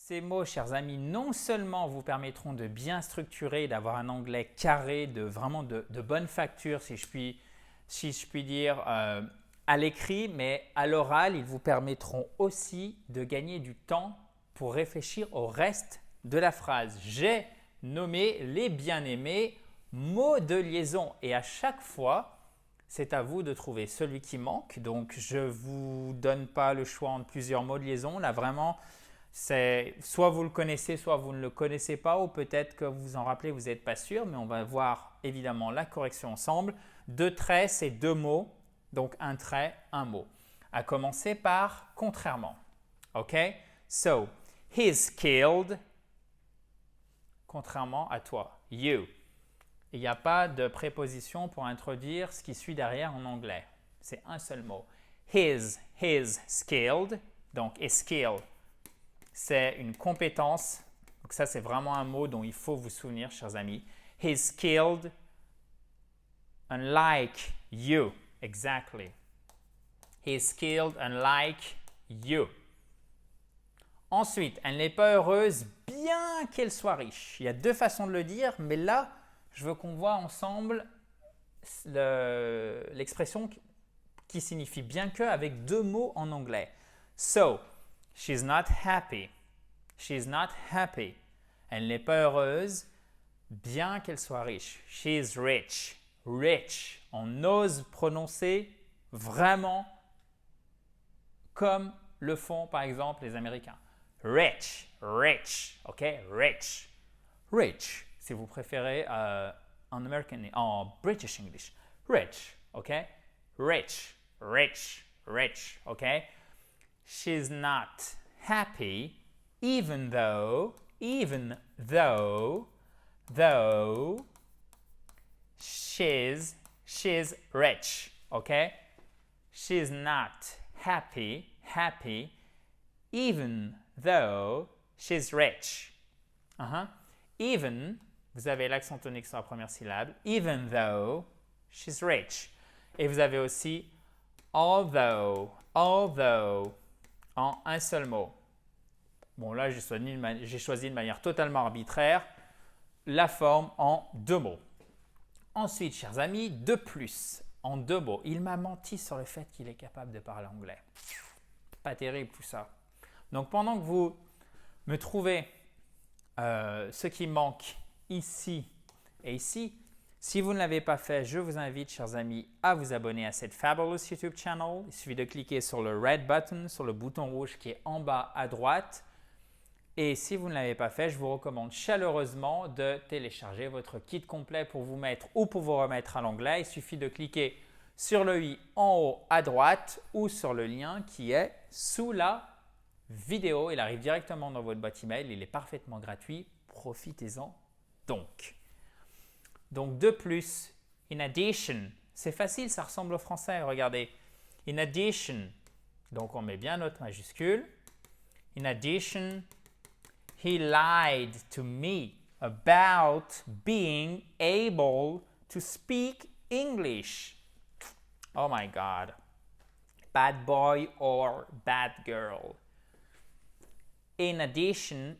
Ces mots, chers amis, non seulement vous permettront de bien structurer, d'avoir un anglais carré, vraiment de bonne facture, si je puis dire, à l'écrit, mais à l'oral, ils vous permettront aussi de gagner du temps pour réfléchir au reste de la phrase. J'ai nommé les bien-aimés mots de liaison et à chaque fois, c'est à vous de trouver celui qui manque. Donc, je ne vous donne pas le choix entre plusieurs mots de liaison. Là, vraiment, c'est soit vous le connaissez, soit vous ne le connaissez pas, ou peut-être que vous vous en rappelez, vous n'êtes pas sûr, mais on va voir évidemment la correction ensemble. 2 traits, c'est 2 mots, donc un trait, un mot. À commencer par contrairement. OK? So, he's killed, contrairement à toi, you. Il n'y a pas de préposition pour introduire ce qui suit derrière en anglais. C'est un seul mot. His skilled, donc skill. C'est une compétence. Donc ça, c'est vraiment un mot dont il faut vous souvenir, chers amis. He's skilled, unlike you. Exactly. He's skilled, unlike you. Ensuite, elle n'est pas heureuse, bien qu'elle soit riche. Il y a 2 façons de le dire, mais là, je veux qu'on voit ensemble l'expression qui signifie bien que avec 2 mots en anglais. So, she's not happy. She's not happy. Elle n'est pas heureuse, bien qu'elle soit riche. She's rich. Rich. On ose prononcer vraiment comme le font par exemple les Américains. Rich. Rich. OK? Rich. Rich. Si vous préférez en British English. Rich. OK? Rich. Rich. Rich. OK? She's not happy even though she's rich. Okay? She's not happy even though she's rich. Even, vous avez l'accent tonique sur la première syllabe. Even though she's rich. Et vous avez aussi although en un seul mot. Bon, là, j'ai choisi de manière totalement arbitraire la forme en 2 mots. Ensuite, chers amis, de plus, en 2 mots. Il m'a menti sur le fait qu'il est capable de parler anglais. Pas terrible tout ça. Donc, pendant que vous me trouvez ce qui manque ici et ici, si vous ne l'avez pas fait, je vous invite, chers amis, à vous abonner à cette Fabulous YouTube channel. Il suffit de cliquer sur le red button, sur le bouton rouge qui est en bas à droite. Et si vous ne l'avez pas fait, je vous recommande chaleureusement de télécharger votre kit complet pour vous mettre ou pour vous remettre à l'anglais. Il suffit de cliquer sur le i en haut à droite ou sur le lien qui est sous la vidéo. Il arrive directement dans votre boîte email. Il est parfaitement gratuit. Profitez-en donc. Donc, de plus, in addition, c'est facile, ça ressemble au français, regardez. In addition, donc on met bien notre majuscule. In addition, he lied to me about being able to speak English. Oh my God. Bad boy or bad girl. In addition,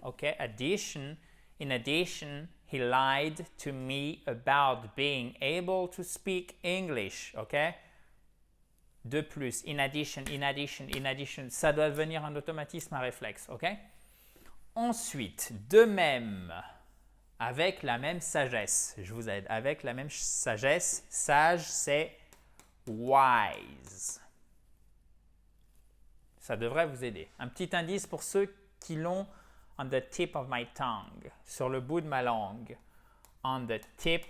okay, addition, in addition, he lied to me about being able to speak English, okay? De plus, in addition, ça doit devenir un automatisme, un réflexe, ok? Ensuite, de même, avec la même sagesse, je vous aide, avec la même sagesse, sage, c'est wise. Ça devrait vous aider. Un petit indice pour ceux qui l'ont on the tip of my tongue, sur le bout de ma langue. On the tip.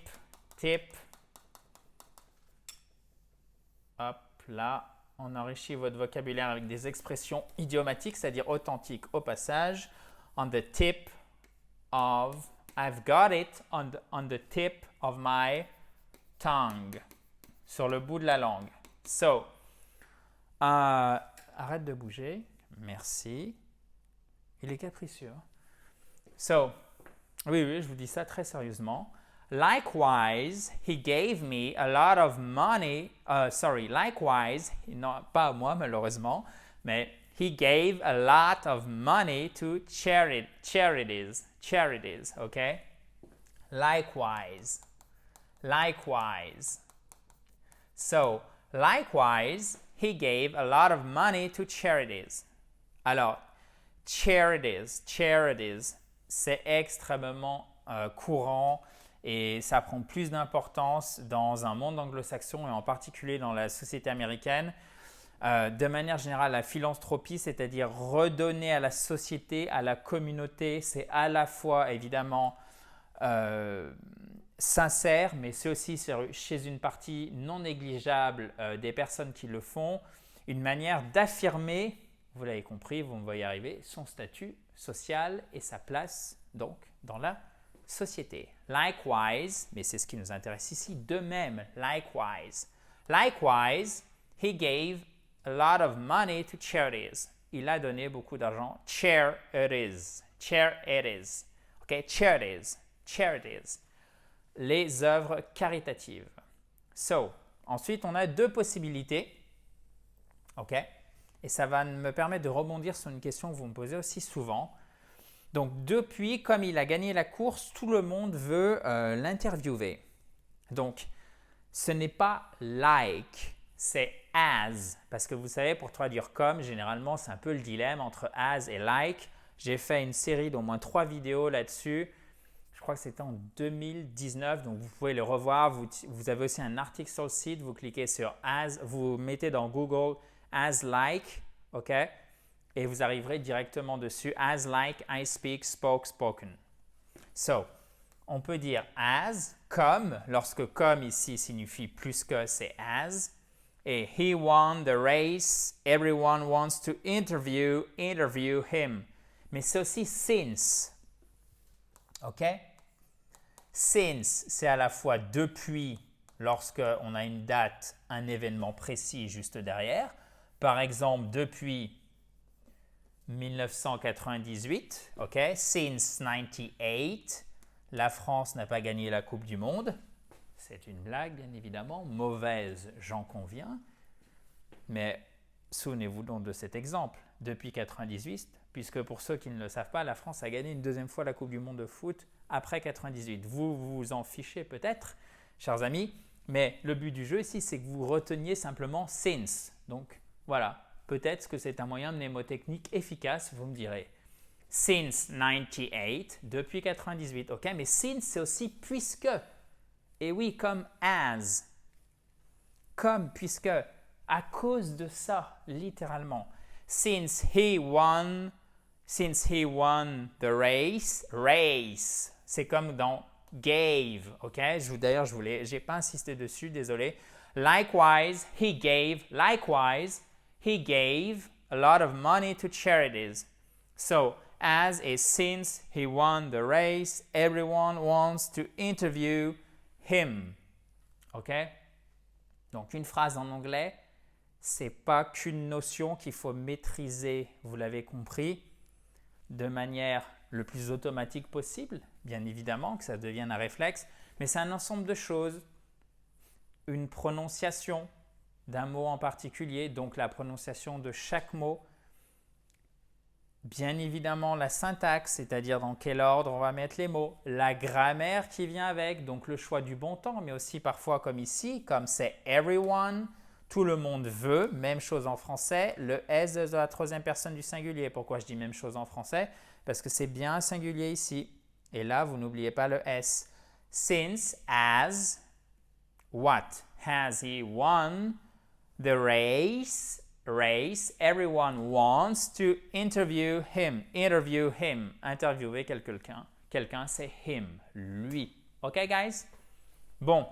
Hop là, on enrichit votre vocabulaire avec des expressions idiomatiques, c'est-à-dire authentiques au passage. On the tip of, I've got it on the tip of my tongue, sur le bout de la langue. So, arrête de bouger. Merci. Il est capricieux. So, oui, je vous dis ça très sérieusement. Likewise, he gave me a lot of money. Likewise, non, pas à moi malheureusement. Mais he gave a lot of money to charities. Charities, okay? Likewise. Likewise. So, likewise, he gave a lot of money to charities. Alors, charities, c'est extrêmement courant et ça prend plus d'importance dans un monde anglo-saxon et en particulier dans la société américaine. De manière générale, la philanthropie, c'est-à-dire redonner à la société, à la communauté, c'est à la fois évidemment sincère, mais c'est aussi chez une partie non négligeable des personnes qui le font, une manière d'affirmer, vous l'avez compris, vous me voyez arriver, son statut social et sa place donc dans la société. Likewise, mais c'est ce qui nous intéresse ici, de même, likewise. Likewise, he gave a lot of money to charities. Il a donné beaucoup d'argent. Charities. Charities. OK? Charities. Charities. Les œuvres caritatives. So, ensuite, on a deux possibilités. OK? Et ça va me permettre de rebondir sur une question que vous me posez aussi souvent. Donc, depuis, comme il a gagné la course, tout le monde veut l'interviewer. Donc, ce n'est pas like, c'est as. Parce que vous savez, pour traduire comme, généralement, c'est un peu le dilemme entre as et like. J'ai fait une série d'au moins 3 vidéos là-dessus. Je crois que c'était en 2019, donc vous pouvez le revoir. Vous avez aussi un article sur le site. Vous cliquez sur as, vous mettez dans Google as like, OK? Et vous arriverez directement dessus. As like, I speak, spoke, spoken. So, on peut dire as, comme, lorsque comme ici signifie plus que, c'est as. Et he won the race, everyone wants to interview him. Mais c'est aussi since. OK? Since, c'est à la fois depuis, lorsqu'on a une date, un événement précis juste derrière. Par exemple, depuis 1998, OK? Since 98, la France n'a pas gagné la Coupe du Monde. C'est une blague, bien évidemment, mauvaise, j'en conviens. Mais souvenez-vous donc de cet exemple. Depuis 1998, puisque pour ceux qui ne le savent pas, la France a gagné une deuxième fois la Coupe du Monde de foot après 1998. Vous vous en fichez peut-être, chers amis, mais le but du jeu ici, c'est que vous reteniez simplement since. Donc voilà, peut-être que c'est un moyen mnémotechnique efficace, vous me direz. Since 98, depuis 1998, ok? Mais since, c'est aussi puisque. Et oui, comme as. Comme, puisque, à cause de ça, littéralement. Since he won the race, c'est comme dans gave, ok? D'ailleurs, j'ai pas insisté dessus, désolé. Likewise, he gave a lot of money to charities. So, as is since he won the race, everyone wants to interview him. OK? Donc, une phrase en anglais, c'est pas qu'une notion qu'il faut maîtriser, vous l'avez compris, de manière le plus automatique possible, bien évidemment, que ça devienne un réflexe, mais c'est un ensemble de choses. Une prononciation d'un mot en particulier, donc la prononciation de chaque mot. Bien évidemment, la syntaxe, c'est-à-dire dans quel ordre on va mettre les mots. La grammaire qui vient avec, donc le choix du bon temps, mais aussi parfois comme ici, comme c'est everyone, tout le monde veut, même chose en français. Le S de la troisième personne du singulier. Pourquoi je dis même chose en français? Parce que c'est bien un singulier ici. Et là, vous n'oubliez pas le S. Since, as, what? Has he won the race? Everyone wants to interview him. Interviewer quelqu'un. Quelqu'un, c'est him, lui. OK, guys? Bon,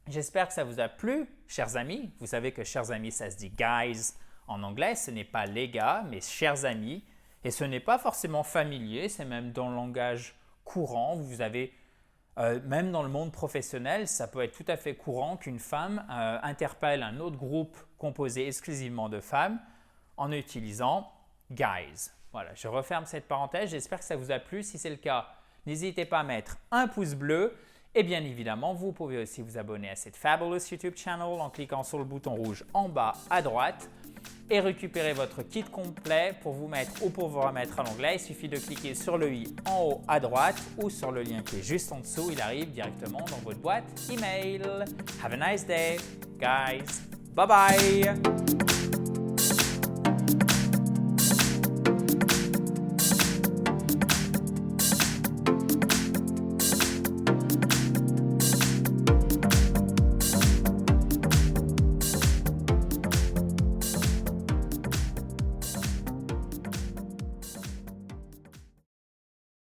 j'espère que ça vous a plu, chers amis. Vous savez que chers amis, ça se dit guys en anglais. Ce n'est pas les gars, mais chers amis. Et ce n'est pas forcément familier, c'est même dans le langage courant. Vous avez, même dans le monde professionnel, ça peut être tout à fait courant qu'une femme interpelle un autre groupe composé exclusivement de femmes en utilisant guys. Voilà, je referme cette parenthèse. J'espère que ça vous a plu. Si c'est le cas, n'hésitez pas à mettre un pouce bleu. Et bien évidemment, vous pouvez aussi vous abonner à cette Fabulous YouTube channel en cliquant sur le bouton rouge en bas à droite. et récupérer votre kit complet pour vous mettre ou pour vous remettre à l'onglet. Il suffit de cliquer sur le i en haut à droite ou sur le lien qui est juste en dessous. Il arrive directement dans votre boîte email. Have a nice day, guys. Bye bye.